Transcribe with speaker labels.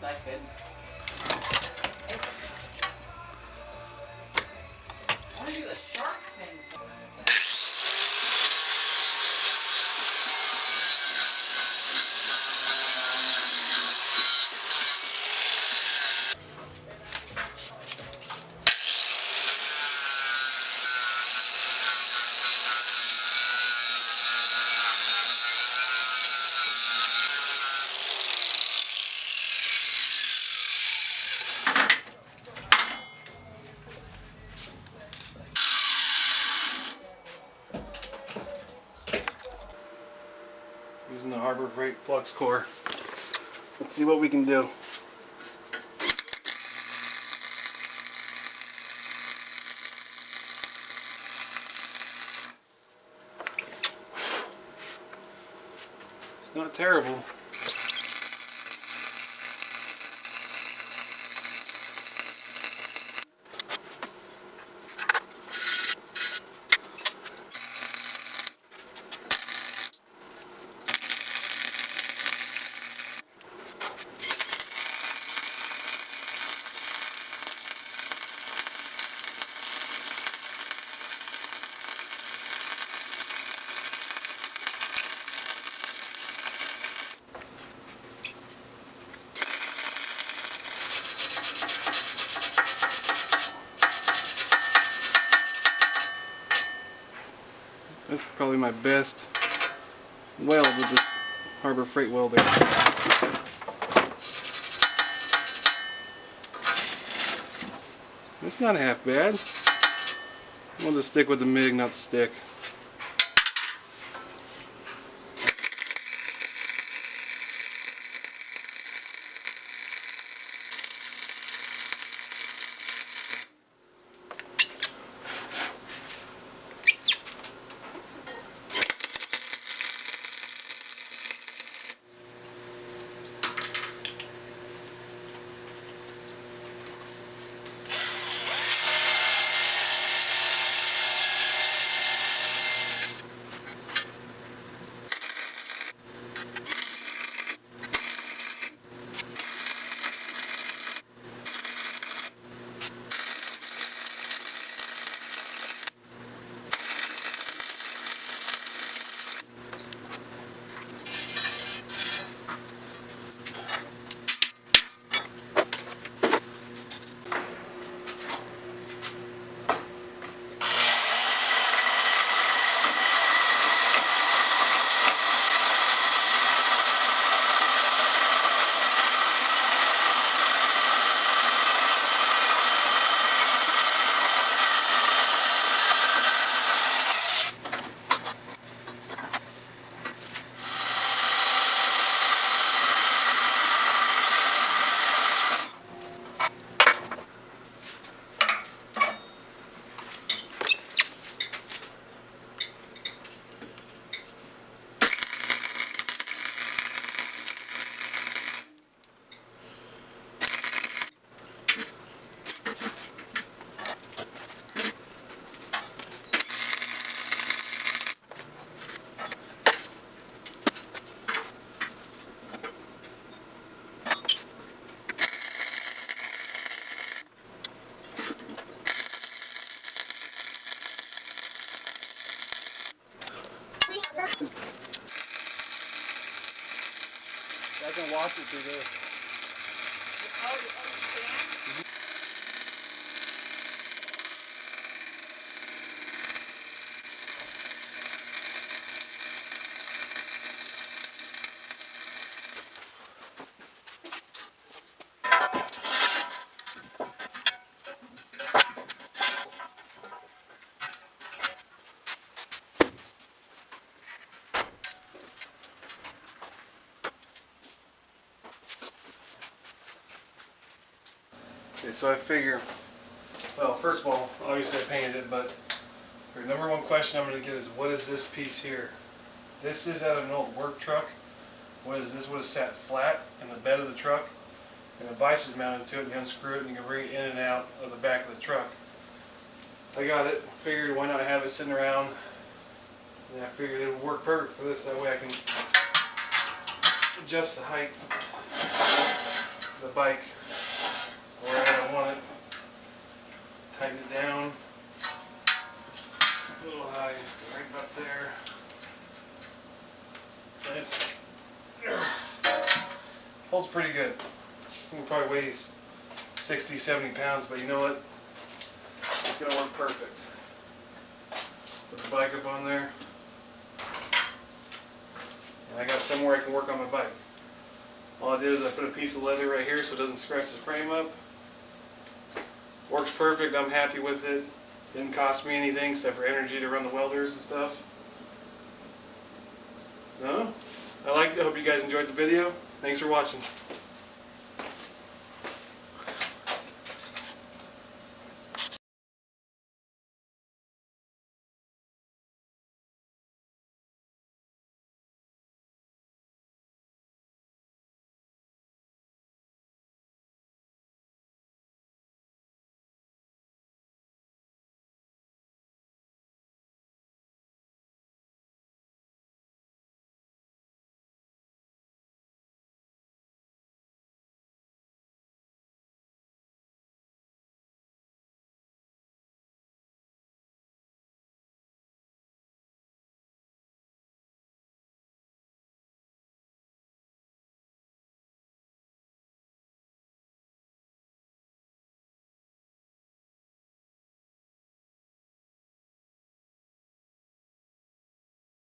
Speaker 1: I could. I want to do the shark thing.
Speaker 2: Using the Harbor Freight flux core. Let's see what we can do. It's not terrible. That's probably my best weld with this Harbor Freight welder. It's not half bad. We'll just stick with the MIG, not the stick. I can wash it through this. Okay, so I figure, well, first of all, obviously I painted it, but the number one question I'm going to get is, what is this piece here? This is out of an old work truck. What is this? Would have sat flat in the bed of the truck, and the vise is mounted to it, and you unscrew it, and you can bring it in and out of the back of the truck. I got it, figured why not have it sitting around, and I figured it would work perfect for this, that way I can adjust the height of the bike where I want it. Tighten it down. A little high, just go right up there. It's holds pretty good. I think it probably weighs 60, 70 pounds, but you know what? It's gonna work perfect. Put the bike up on there. And I got somewhere I can work on my bike. All I did is I put a piece of leather right here so it doesn't scratch the frame up. Works perfect, I'm happy with it. Didn't cost me anything except for energy to run the welders and stuff. No? I hope you guys enjoyed the video. Thanks for watching.